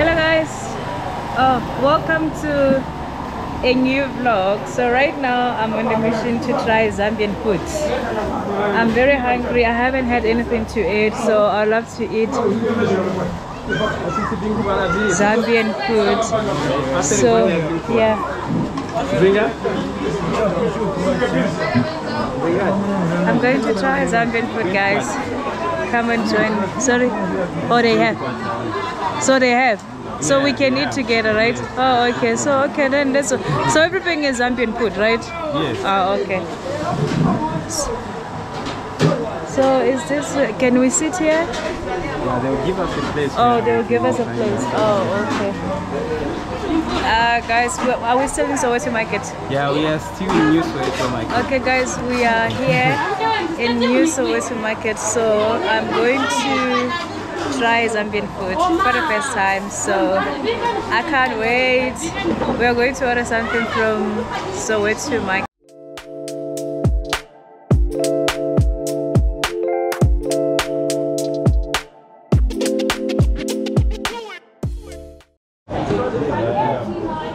Hello guys, welcome to a new vlog. So right now I'm on the mission to try Zambian food. I'm very hungry. I haven't had anything to eat, so I love to eat Zambian food. So yeah, I'm going to try Zambian food, guys. Come and join me. Sorry. Oh, they have. So they have. So we can eat together, right? Oh, okay. So okay, then that's so everything is Zambian food, right? Yes. Oh, okay. So is this? Can we sit here? Yeah, they'll give us a place. Oh, they'll give us a place. Oh, okay. Guys, are we still in Soweto Market? Yeah, we are still in New Soweto Market. Okay, guys, we are here in New Soweto Market. So I'm going to try Zambian food for the first time. So I can't wait. We are going to order something from Soweto Market.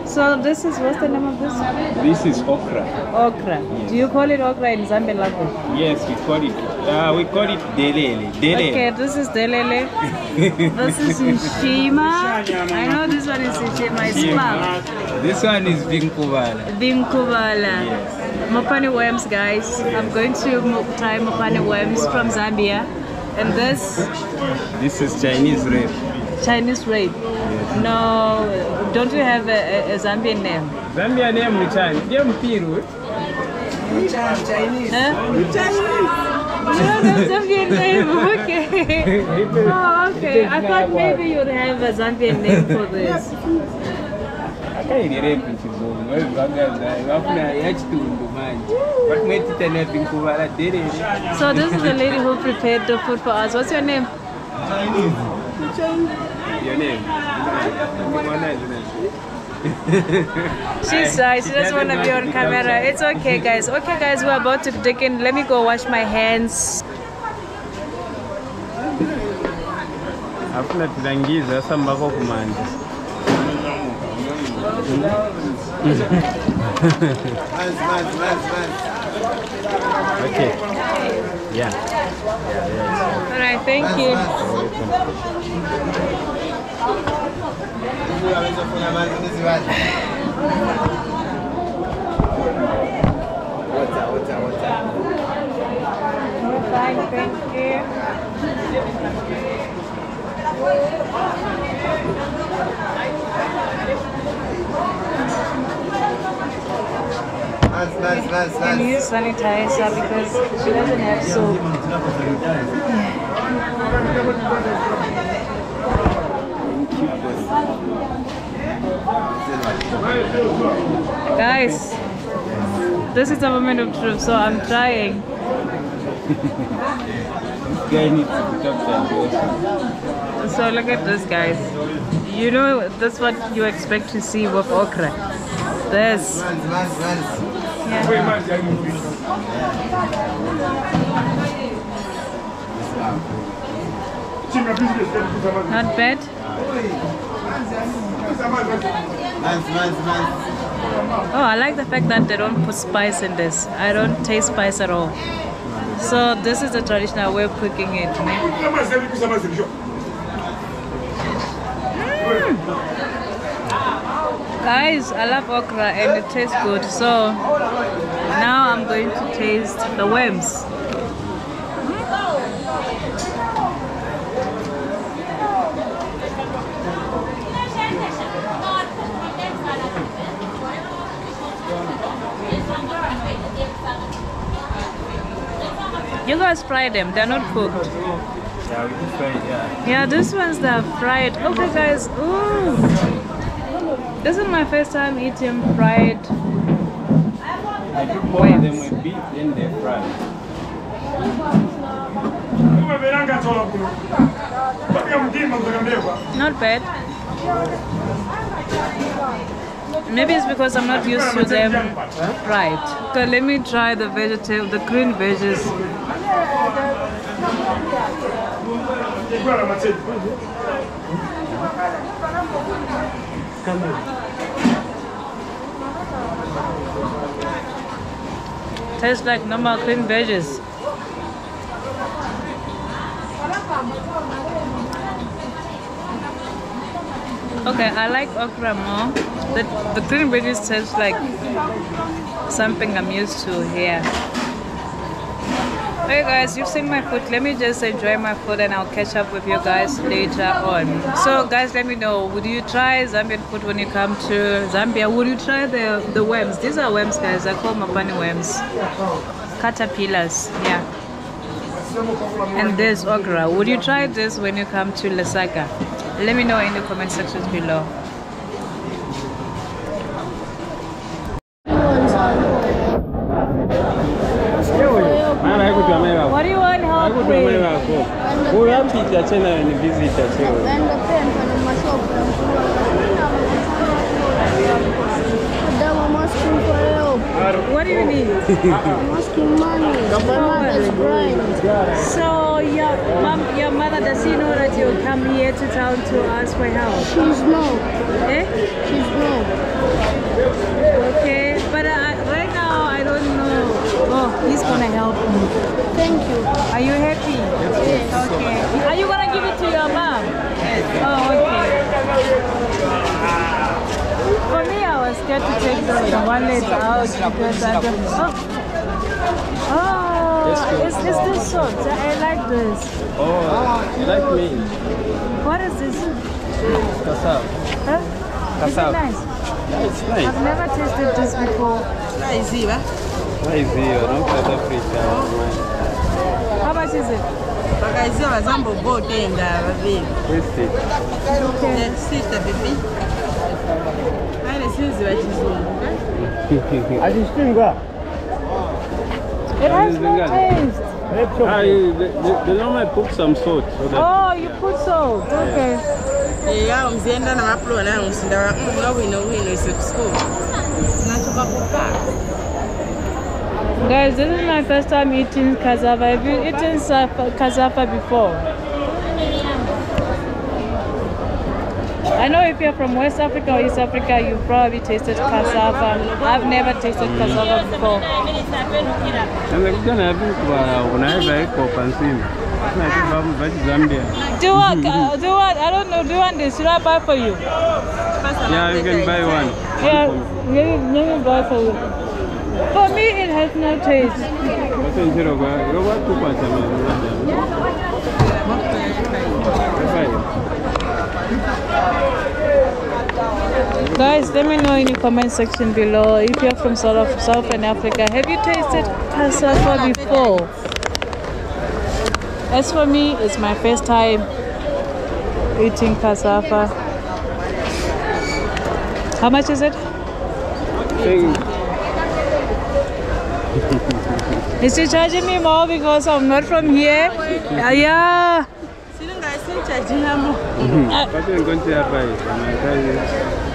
So this is, what's the name of this? This is okra. Okra. Yes. Do you call it okra in Zambian language? Yes, we call it delele. Delele. Okay, this is delele. This is Shima. I know this one is Shima. It's smart. This one is Vinkubala. Vinkubala. Yes. Mopani worms, guys. I'm going to try Mopani worms from Zambia. And this is Chinese rape. Chinese rape. Yes. No, don't you have a Zambian name? Zambian name Muchan. You have Piru. Chinese. Huh? Chinese. No, that's Zambian name. Okay. Oh, okay. I thought maybe you'd have a Zambian name for this. So this is the lady who prepared the food for us. What's your name? Your name? She's shy. She doesn't want to be on camera. It's okay, guys. Okay, guys, we're about to dig in. Let me go wash my hands. Afuna tulangiza sambako kumanda. Okay. Yeah. All right, thank you. Fine, thank you. Can you use sanitizer because she doesn't have soap? Guys, this is a moment of truth, so I'm trying. So look at this, guys. You know, that's what you expect to see with okra. This. Yeah. Not bad. Oh, I like the fact that they don't put spice in this. I don't taste spice at all. So this is the traditional way of cooking it. Guys, I love okra and it tastes good. So now I'm going to taste the worms. You guys fry them, they're not cooked. Yeah, we can fry it, yeah. Yeah, these ones they're fried. Okay guys, ooh. This is my first time eating fried I do both of them with beef, then they're fried. Not bad. Maybe it's because I'm not used to them fried. So let me try the vegetable, the green veggies. Tastes like normal green veggies. Okay, I like okra more. The green veggies taste like something I'm used to here. Okay guys, you've seen my food. Let me just enjoy my food and I'll catch up with you guys later on. So guys, let me know, would you try Zambian food when you come to Zambia? Would you try the worms? These are worms guys, I call mapani worms. Caterpillars, yeah. And there's okra. Would you try this when you come to Lusaka? Let me know in the comment sections below. What do you want help with? What do you need? I'm asking money. My mother's blind. So your mother, does she know that you come here to town to ask for help? She's no. Eh? She's no. Okay, but right now I don't know. Oh, he's gonna help me. Thank you. Are you happy? Yes. Okay. Are you gonna give it to your mom? Yes. Oh, okay. For me, I was scared to take the wallet out because I don't. Oh, is this salt? I like this. Oh, you like me? What is this? Kasab. Huh? Is it nice? Yeah, it's nice. I've never tasted this before. Nice, don't South Africa. How much is it? Taste it. It has no taste. They normally put some salt. So that Oh, you put salt. Okay. Guys, this is my first time eating cassava. Have you eaten cassava before? I know if you're from West Africa or East Africa, you probably tasted cassava. I've never tasted cassava before. Do what? I don't know. Do you want this? Should I buy for you? Yeah, you can buy one. Yeah, let me buy for you. For me, it has no taste. Guys, let me know in the comment section below if you're from Southern Africa. Have you tasted cassava before? As for me, it's my first time eating cassava. How much is it? Is he charging me more because I'm not from here? Yeah.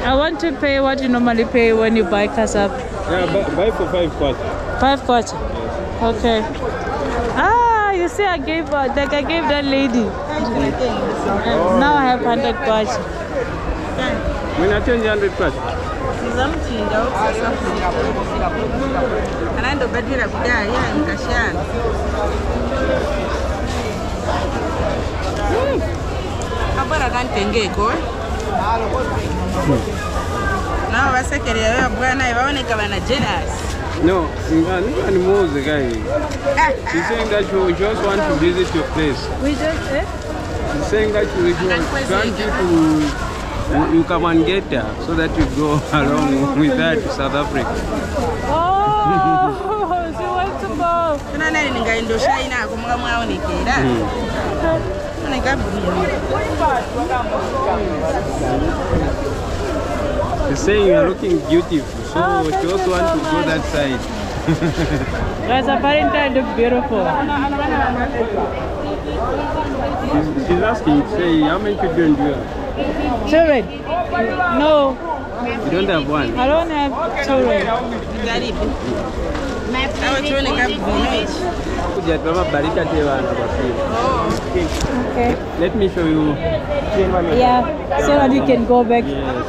I want to pay what you normally pay when you buy cassava. Yeah, buy for 5 kwacha. 5 kwacha? Yes. Okay. Ah, you see, I gave that lady. Now I have 100 kwacha. When I change 100 kwacha. Now I say that no, even more the guy. He's saying that you just want to visit your place. We just He's saying that you want you come and get there so that you go along with that to South Africa. Oh, she wants to go. He's saying you are looking beautiful, so she also want to go that side. Guys, apparently I look beautiful. She's asking, say, how many children do you have? Children? No. You don't have one? I don't have children. Okay. Let me show you. Yeah, so that you can go back.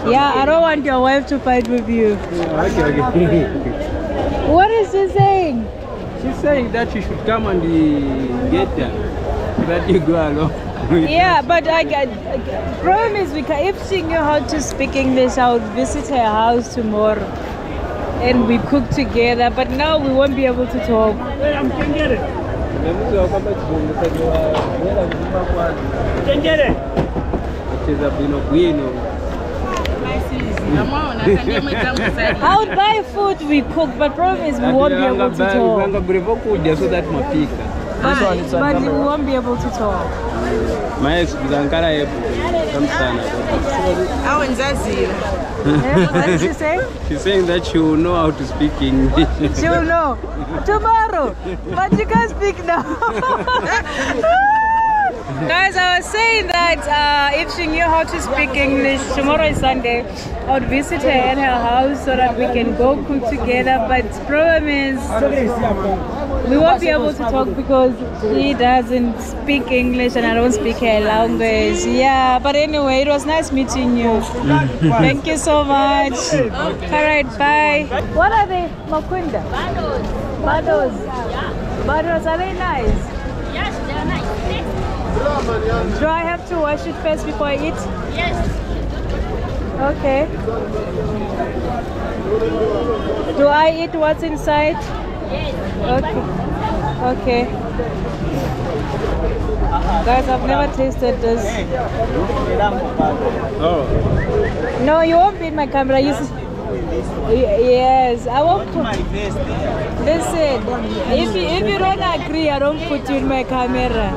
Yeah, I don't want your wife to fight with you. Okay. What is she saying? She's saying that you should come and get her. That you go along. Yeah, but problem is if she knew how to speak English, I would visit her house tomorrow and we cook together. But now we won't be able to talk. I would buy food we cook, but problem is we won't be able to talk. But we won't be able to talk. My ex Zankara What did she say? She's saying that she will know how to speak English. She will know tomorrow, but you can't speak now. Guys, I was saying that if she knew how to speak English, tomorrow is Sunday, I would visit her at her house so that we can go cook together. But the problem is we won't be able to talk because she doesn't speak English and I don't speak her language. Yeah, but anyway, it was nice meeting you. Thank you so much. Alright, bye. What are they? Makunda? Bados. Bados, are they nice? Yes, they're nice. Do I have to wash it first before I eat? Yes. Okay. Do I eat what's inside? Yes. Okay. Guys, I've never tasted this. Oh. No, you won't be in my camera. Yes, I won't put. Listen, if you don't agree, I don't put you in my camera.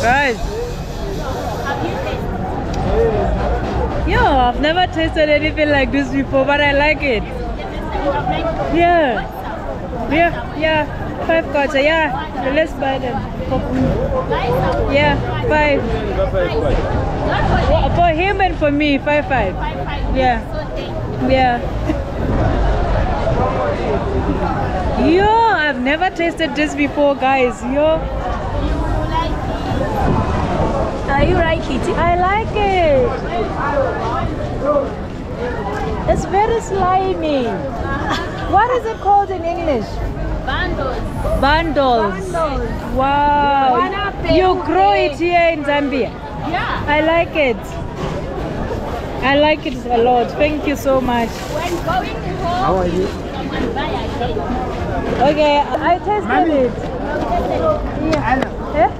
Guys. Yo, I've never tasted anything like this before, but I like it. Yeah. 5 quarter. Yeah, let's buy them. Yeah, 5. For him and for me, 5. Yeah. Yo, I've never tasted this before, guys. Yo. You like it? I like it. It's very slimy. What is it called in English? Bundles. Wow. You grow it here in Zambia? Yeah. I like it. I like it a lot. Thank you so much. When going home, How are you? Okay, I tasted it. Yeah.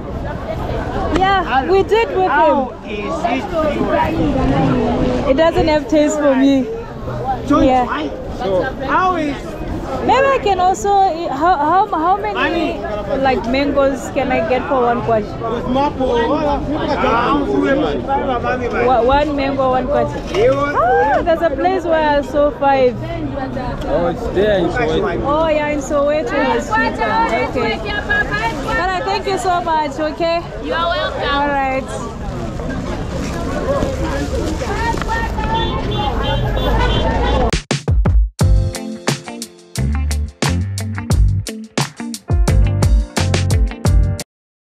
Yeah, we did with him. It doesn't have taste for me. Yeah. How is? Maybe I can also eat, how many like mangoes can I get for 1 kwacha? 1 mango, 1 kwacha. Ah, there's a place where I saw 5. Oh, it's there in Soweto. Oh yeah, in Soweto. Okay. Alright, thank you so much. Okay. you are welcome. Alright.